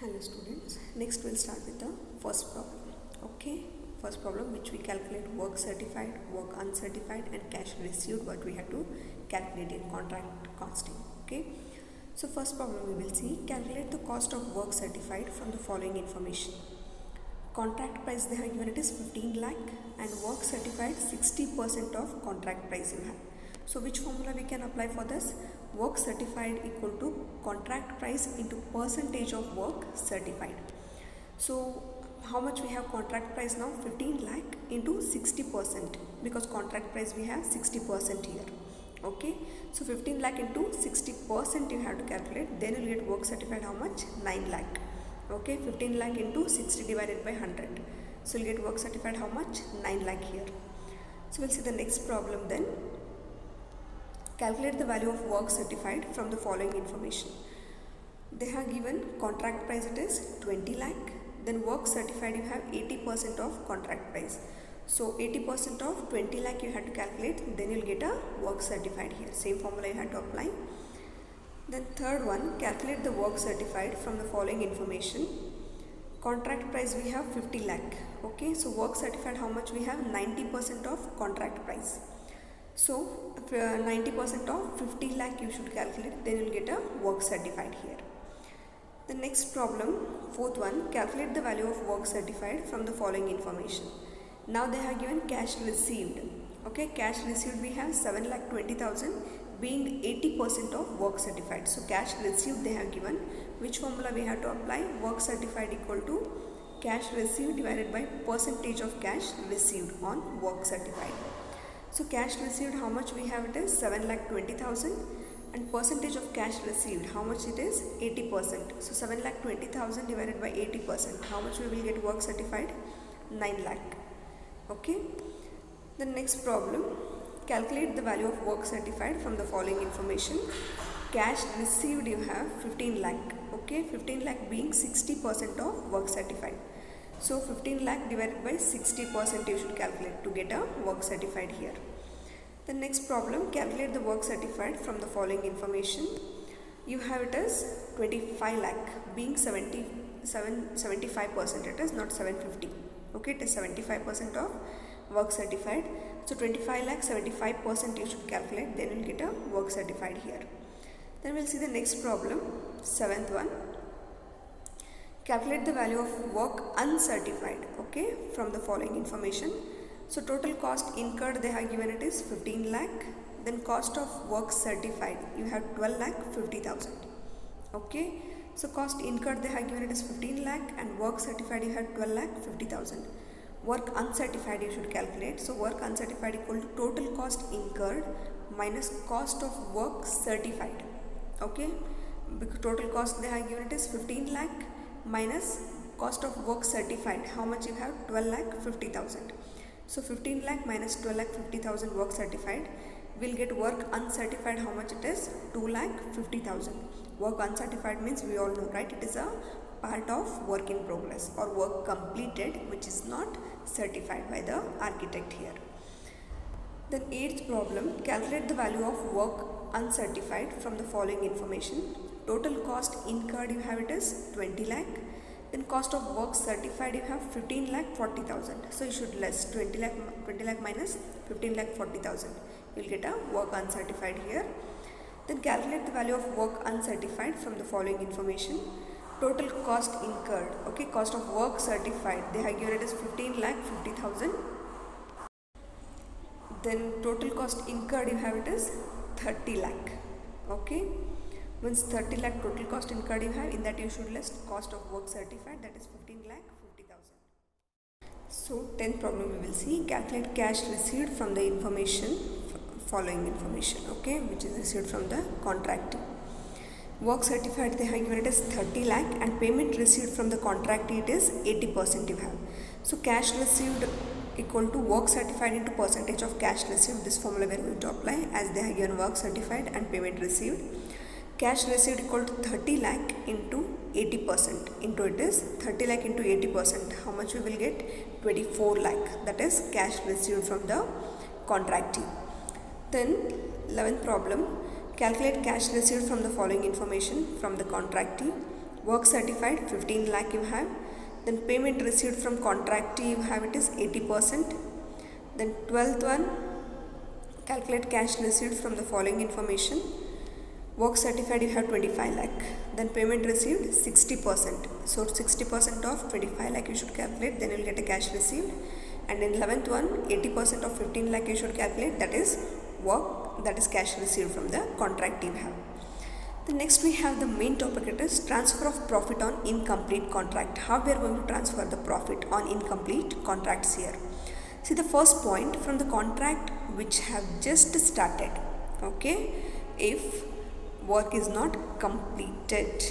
Hello students, next we'll start with the first problem. Okay, first problem which we calculate work certified, work uncertified and cash received, what we have to calculate in contract costing. Okay, so first problem we will see, calculate the cost of work certified from the following information. Contract price they have given, it is 15 lakh and work certified 60% of contract price you have. So which formula we can apply for this? Work certified equal to contract price into percentage of work certified. So how much we have contract price now? 15 lakh into 60%, because contract price we have 60% here. Okay, so 15 lakh into 60% you have to calculate, then you will get work certified how much? 9 lakh. Okay, 15 lakh into 60 divided by 100, so you'll get work certified how much? 9 lakh here. So we'll see the next problem then. Calculate the value of work certified from the following information. They have given contract price, it is 20 lakh, then work certified you have 80% of contract price. So 80% of 20 lakh you have to calculate, then you'll get a work certified here. Same formula you have to apply. Then third one, calculate the work certified from the following information. Contract price we have 50 lakh. Okay, so work certified how much we have? 90% of contract price. So 90% of 50 lakh you should calculate, then you will get a work certified here. The next problem, fourth one, calculate the value of work certified from the following information. Now they have given cash received. Okay, cash received we have 7,20,000 being 80% of work certified. So cash received they have given. Which formula we have to apply? Work certified equal to cash received divided by percentage of cash received on work certified. So cash received how much we have? It is 7,20,000 and percentage of cash received how much it is? 80%. So 7,20,000 divided by 80%, how much we will get work certified? 9 lakh. Okay. The next problem, calculate the value of work certified from the following information. Cash received you have 15 lakh. Okay, 15 lakh being 60% of work certified. So 15 lakh divided by 60% you should calculate to get a work certified here. The next problem, calculate the work certified from the following information. You have it as 25 lakh being 75%, it is not 750. Okay, it is 75% of work certified. So 25 lakh 75% you should calculate, then you will get a work certified here. Then we will see the next problem, seventh one. Calculate the value of work uncertified, okay, from the following information. So total cost incurred they have given, it is 15 lakh. Then cost of work certified you have 12 lakh 50,000. Okay, so cost incurred they have given, it is 15 lakh and work certified you have 12 lakh 50,000. Work uncertified you should calculate. So work uncertified equal to total cost incurred minus cost of work certified. Okay, because total cost they have given, it is 15 lakh minus cost of work certified how much you have? 12 lakh 50,000. So 15 lakh minus 12 lakh 50,000 work certified, will get work uncertified how much it is? 2 lakh 50,000. Work uncertified means we all know, right? It is a part of work in progress or work completed which is not certified by the architect here. Then eighth problem, calculate the value of work uncertified from the following information. Total cost incurred you have, it is 20 lakh. Then cost of work certified you have 15 lakh 40,000. So you should less 20 lakh minus 15 lakh 40,000. You will get a work uncertified here. Then calculate the value of work uncertified from the following information. Total cost incurred, okay, cost of work certified they have given, it is 15 lakh 50,000. Then total cost incurred you have, it is 30 lakh. Okay, means 30 lakh total cost incurred you have, in that you should list cost of work certified, that is 15 lakh 50,000. So 10th problem we will see, calculate cash received from the information, following information, okay, which is received from the contractor. Work certified they have given, it is 30 lakh and payment received from the contractee it is 80% you have. So cash received equal to work certified into percentage of cash received. This formula we are going to apply as they have given work certified and payment received. Cash received equal to 30 lakh into 80%, into it is 30 lakh into 80%, how much we will get? 24 lakh, that is cash received from the contractee. Then 11th problem, calculate cash received from the following information from the contractee. work certified 15 lakh you have, then payment received from contractee you have it is 80%, then 12th one, calculate cash received from the following information. Work certified you have 25 lakh, then payment received 60%, so 60% of 25 lakh you should calculate, then you will get a cash received. And in 11th one, 80% of 15 lakh you should calculate, that is work, that is cash received from the contract you have. The next we have the main topic, it is transfer of profit on incomplete contract. How we are going to transfer the profit on incomplete contracts here. See the first point, from the contract which have just started, okay, if work is not completed,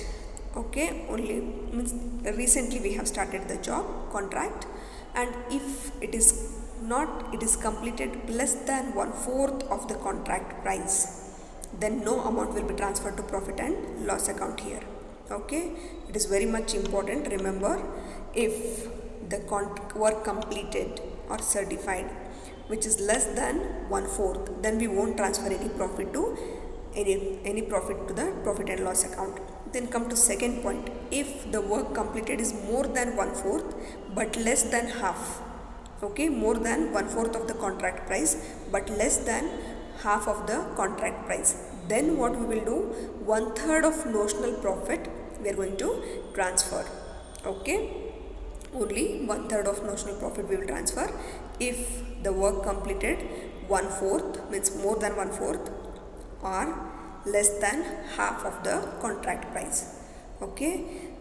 okay, only means recently we have started the job contract, and if it is not, it is completed less than 1/4 of the contract price, then no amount will be transferred to profit and loss account here. Okay, it is very much important. Remember, if the work completed or certified which is less than 1/4, then we won't transfer any profit to any profit to the profit and loss account. Then come to second point, if the work completed is more than 1/4 but less than half, okay, more than 1/4 of the contract price but less than half of the contract price, then what we will do, 1/3 of notional profit we are going to transfer. Okay, only 1/3 of notional profit we will transfer if the work completed 1/4 means more than 1/4 or less than half of the contract price. Okay,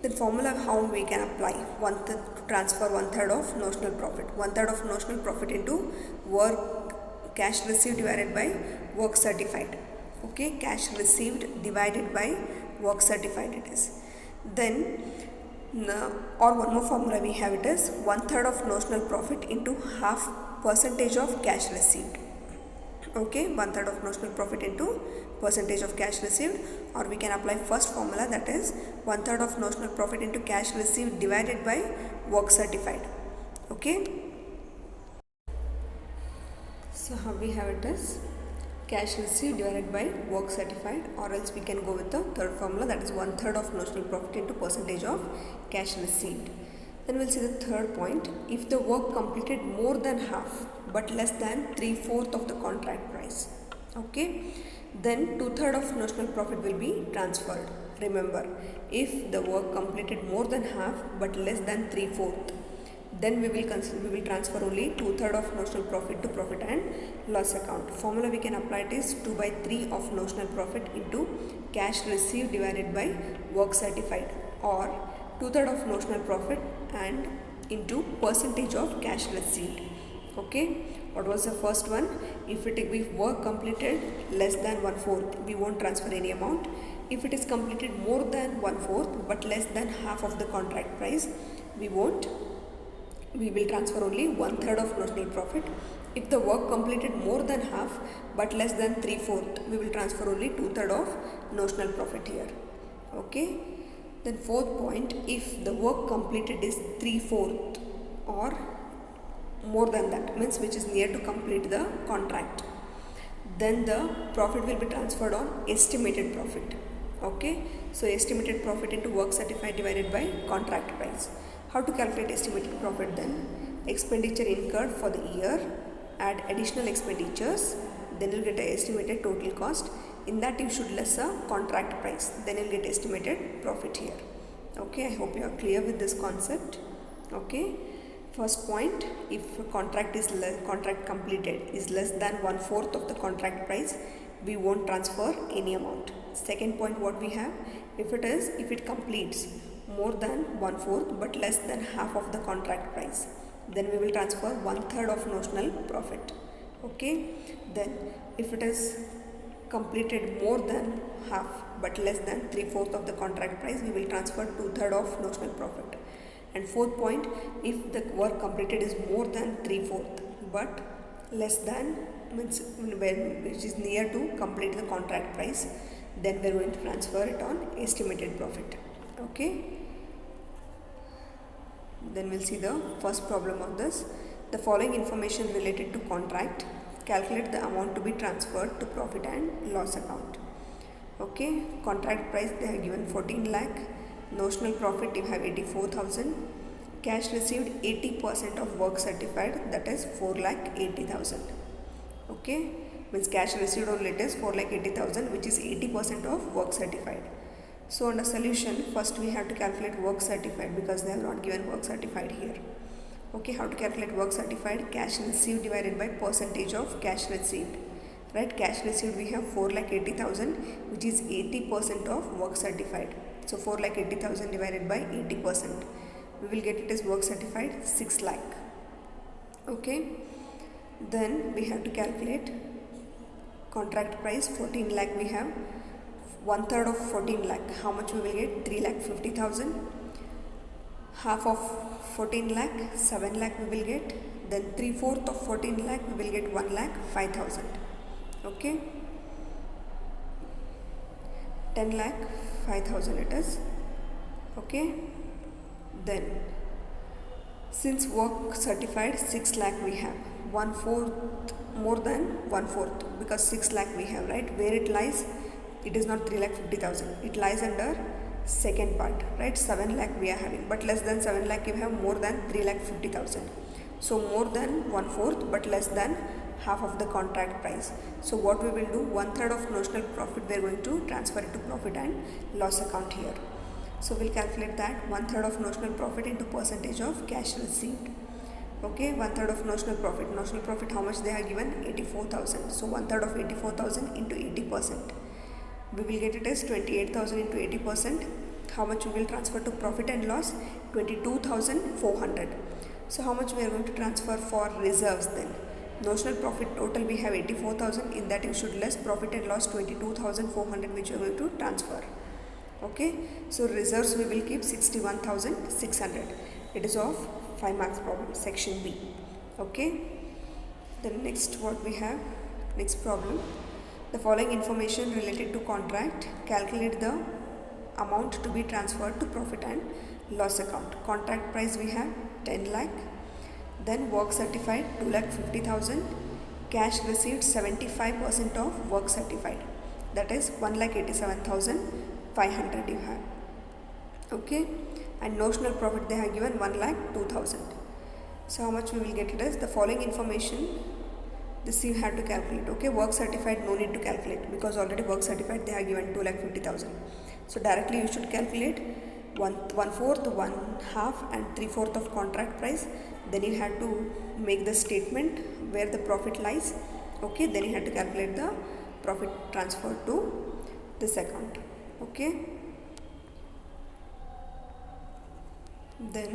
then formula how we can apply, to transfer 1/3 of notional profit, 1/3 of notional profit into work cash received divided by work certified. Okay, cash received divided by work certified it is. Then or one more formula we have, it is 1/3 of notional profit into half percentage of cash received. Okay, 1/3 of notional profit into percentage of cash received, or we can apply first formula, that is 1/3 of notional profit into cash received divided by work certified. Okay, so how we have it is cash received divided by work certified, or else we can go with the third formula, that is 1/3 of notional profit into percentage of cash received. Then we'll see the third point, if the work completed more than half but less than 3/4 of the contract price, okay, then 2/3 of notional profit will be transferred. Remember, if the work completed more than half but less than 3/4, then we will transfer only 2/3 of notional profit to profit and loss account. Formula we can apply it is 2/3 of notional profit into cash received divided by work certified, or 2/3 of notional profit and into percentage of cash received. Okay, what was the first one? If work completed less than 1/4, we won't transfer any amount. If it is completed more than 1/4 but less than half of the contract price, we will transfer only 1/3 of notional profit. If the work completed more than half but less than 3/4, we will transfer only 2/3 of notional profit here. Okay, then fourth point, if the work completed is 3/4 or more than that, means which is near to complete the contract, then the profit will be transferred on estimated profit. Okay, so estimated profit into work certified divided by contract price. How to calculate estimated profit then? Expenditure incurred for the year, add additional expenditures, then you'll get an estimated total cost. In that you should less a contract price, then you'll get estimated profit here. Okay, I hope you are clear with this concept. Okay, first point, if contract completed is less than 1/4 of the contract price, we won't transfer any amount. Second point, what we have, if it completes more than 1/4 but less than half of the contract price, then we will transfer 1/3 of notional profit. Okay, then if it is completed more than half but less than 3/4 of the contract price, we will transfer 2/3 of notional profit. And fourth point, if the work completed is more than 3/4 but less than, means which is near to complete the contract price, then we are going to transfer it on estimated profit. Okay, then we'll see the first problem of this. The following information related to contract, calculate the amount to be transferred to profit and loss account. Okay, contract price they have given 14 lakh, notional profit you have 84,000, cash received 80% of work certified, that is 4,80,000. Okay, means cash received only it is 4,80,000, which is 80% of work certified. So on the solution, first we have to calculate work certified because they have not given work certified here. Okay, how to calculate work certified? Cash received divided by percentage of cash received. Right, cash received we have 4,80,000, which is 80% of work certified. So 4,80,000 divided by 80%. We will get it as work certified 6 lakh. Okay, then we have to calculate contract price 14 lakh. We have 1/3 of 14 lakh. How much we will get? 3,50,000. Half of 14 lakh, 7 lakh we will get. Then 3/4 of 14 lakh we will get 1,05,000. Okay, 10,05,000 it is. Okay, then since work certified 6 lakh we have 1/4, more than 1/4, because 6 lakh we have, right? Where it lies, it is not 3,50,000, it lies under second part, right? 7 lakh we are having, but less than 7 lakh you have more than 3,50,000. So more than 1/4 but less than half of the contract price. So what we will do, 1/3 of notional profit we are going to transfer it to profit and loss account here. So we'll calculate that 1/3 of notional profit into percentage of cash received. Okay, 1/3 of notional profit. Notional profit how much they are given? 84,000. So 1/3 of 84,000 into 80%. We will get it as 28,000 into 80%. How much we will transfer to profit and loss? 22,400. So how much we are going to transfer for reserves then? Notional profit total we have 84,000. In that you should less profit and loss 22,400, which you are going to transfer. Okay, so reserves we will keep 61,600. It is of 5 marks problem, section B. Okay, then next what we have, next problem. The following information related to contract, calculate the amount to be transferred to profit and loss account. Contract price we have 10 lakh, then work certified 2,50,000, cash received 75% of work certified, that is 1,87,500 you have. Okay, and notional profit they have given 1,02,000. So how much we will get it as? The following information, this you have to calculate. Okay, work certified no need to calculate because already work certified they have given 2,50,000. So directly you should calculate 1/4, 1/2 and 3/4 of contract price. Then you have to make the statement where the profit lies. Okay, then you have to calculate the profit transfer to this account. Okay, then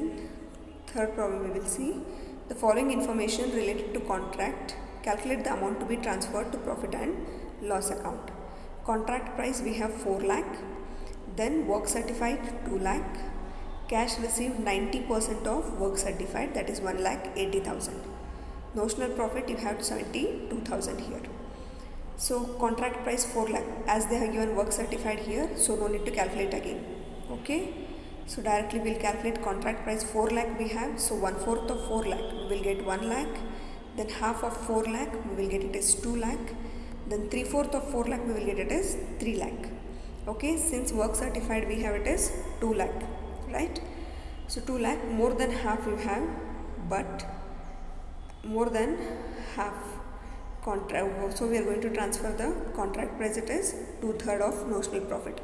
third problem we will see. The following information related to contract, calculate the amount to be transferred to profit and loss account. Contract price we have 4 lakh, then work certified 2 lakh, cash received 90% of work certified, that is 1,80,000. Notional profit you have 72,000 here. So contract price 4 lakh, as they have given work certified here, so no need to calculate again. Okay, so directly we will calculate contract price 4 lakh we have, so 1/4 of 4 lakh we will get 1 lakh, then half of 4 lakh we will get it as 2 lakh, then 3/4 of 4 lakh we will get it as 3 lakh. Okay, since work certified we have it as 2 lakh, right? So 2 lakh, more than half you have, but more than half contract, so we are going to transfer the contract price, it is 2/3 of notional profit,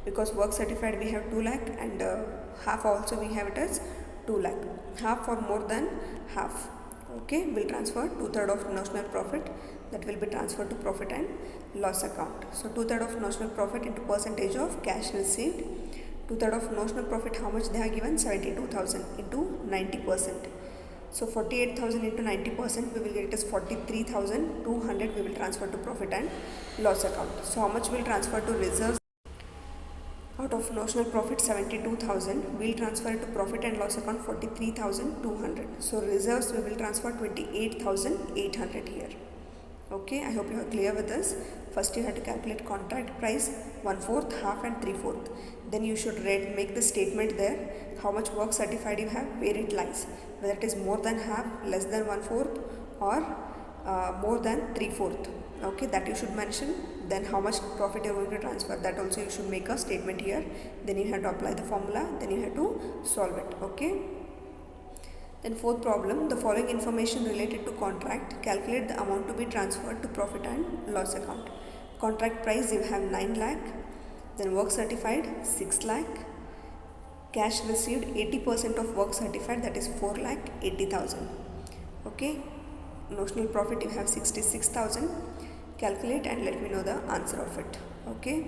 because work certified we have 2 lakh and half also we have it as 2 lakh, half or more than half. Okay, we'll transfer 2/3 of notional profit, that will be transferred to profit and loss account. So 2/3 of notional profit into percentage of cash received. 2/3 of notional profit, how much they have given? 72,000 into 90%. So 48,000 into 90%, we will get it as 43,200 we will transfer to profit and loss account. So how much we will transfer to reserves? Out of notional profit 72,000, we will transfer it to profit and loss account 43,200. So reserves we will transfer 28,800 here. Okay, I hope you are clear with this. First you have to calculate contract price 1/4, half and 3/4. Then you should make the statement there, how much work certified you have, where it lies, whether it is more than half, less than 1/4 or more than 3/4. Okay, that you should mention. then how much profit you're going to transfer, that also you should make a statement here. Then you have to apply the formula, then you have to solve it. Okay. Then fourth problem, the following information related to contract, calculate the amount to be transferred to profit and loss account. Contract price you have 9 lakh, then work certified 6 lakh, cash received 80% of work certified, that is 4 lakh 80,000. Okay, notional profit you have 66,000. Calculate and let me know the answer of it. Okay,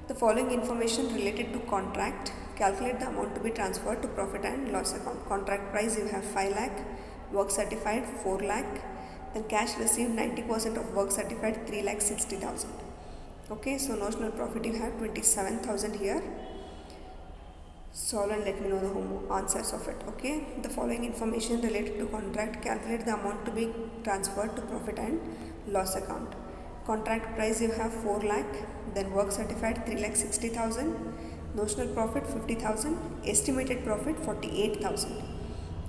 the following information related to contract, calculate the amount to be transferred to profit and loss account. Contract price you have 5 lakh, work certified 4 lakh, then cash received 90% of work certified 3 lakh 60,000. Okay, so notional profit you have 27,000 here. Solve and let me know the answers of it. Okay, the following information related to contract, calculate the amount to be transferred to profit and loss account. Contract price you have 4 lakh, then work certified 3 lakh 60,000, notional profit 50,000, estimated profit 48,000.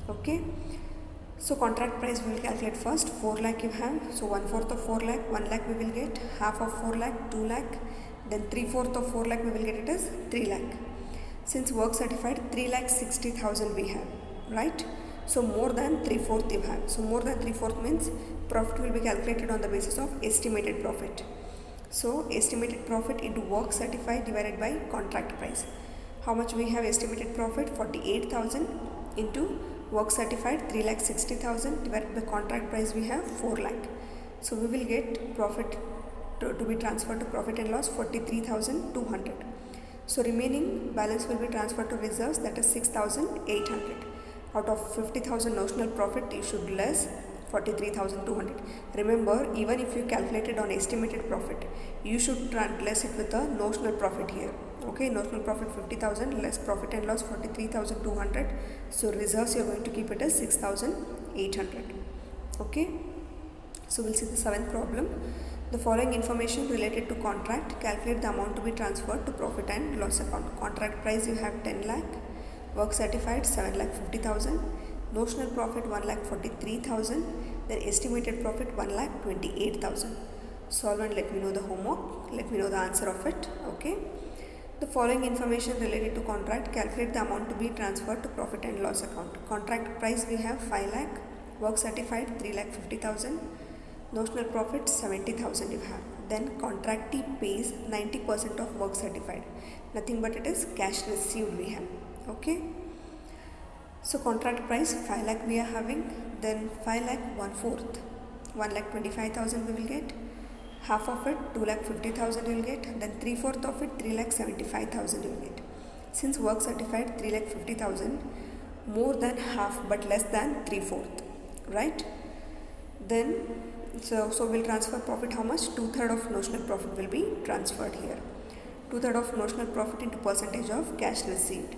Okay, so contract price we will calculate first. 4 lakh you have, so 1/4 of 4 lakh, 1 lakh we will get, half of 4 lakh 2 lakh, then 3/4 of 4 lakh we will get it as 3 lakh. Since work certified 3 lakh 60,000 we have, right? So more than 3/4 you have. So more than 3/4 means profit will be calculated on the basis of estimated profit. So estimated profit into work certified divided by contract price. How much we have estimated profit? 48,000 into work certified 3 lakh 60,000 divided by contract price we have 4 lakh. So we will get profit to be transferred to profit and loss 43,200. So remaining balance will be transferred to reserves, that is 6,800. Out of 50,000 notional profit you should less 43,200. Remember, even if you calculated on estimated profit, you should less it with a notional profit here. Okay, notional profit 50,000 less profit and loss 43,200. So reserves you are going to keep it as 6,800. Okay, so we'll see the seventh problem. The following information related to contract, calculate the amount to be transferred to profit and loss account. Contract price you have 10 lakh, work certified 7 lakh 50,000, notional profit 1 lakh 43,000, then estimated profit 1 lakh 28,000. Solve and let me know the homework, let me know the answer of it. Okay, the following information related to contract, calculate the amount to be transferred to profit and loss account. Contract price we have 5 lakh, work certified 3 lakh 50,000, notional profit 70,000 you have. Then contractee pays 90% of work certified, nothing but it is cash received we have. Okay, so contract price 5 lakh we are having, then 5 lakh 1/4, 1 lakh 25,000 we will get, half of it 2 lakh 50,000 you will get, then 3/4 of it 3 lakh 75,000 you will get. Since work certified 3 lakh 50,000, more than half but less than 3/4, right? Then so we'll transfer profit how much? 2/3 of notional profit will be transferred here. 2/3 of notional profit into percentage of cash received.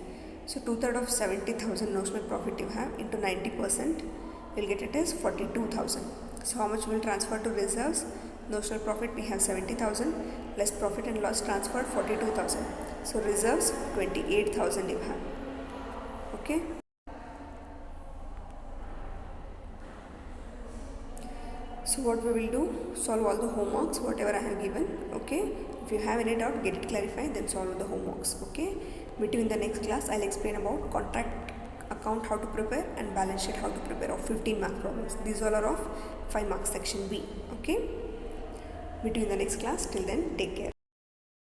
So 2/3 of 70,000 notional profit you have into 90%, we'll get it as 42,000. So how much will transfer to reserves? Notional profit we have 70,000 less profit and loss transferred 42,000. So reserves 28,000 you have. Okay. So what we will do, solve all the homeworks whatever I have given. Okay, if you have any doubt, get it clarified, then solve the homeworks. Okay, meet you in the next class. I'll explain about contract account how to prepare and balance sheet how to prepare of 15 mark problems. These all are of 5 marks section B. Okay, meet you in the next class. Till then, take care.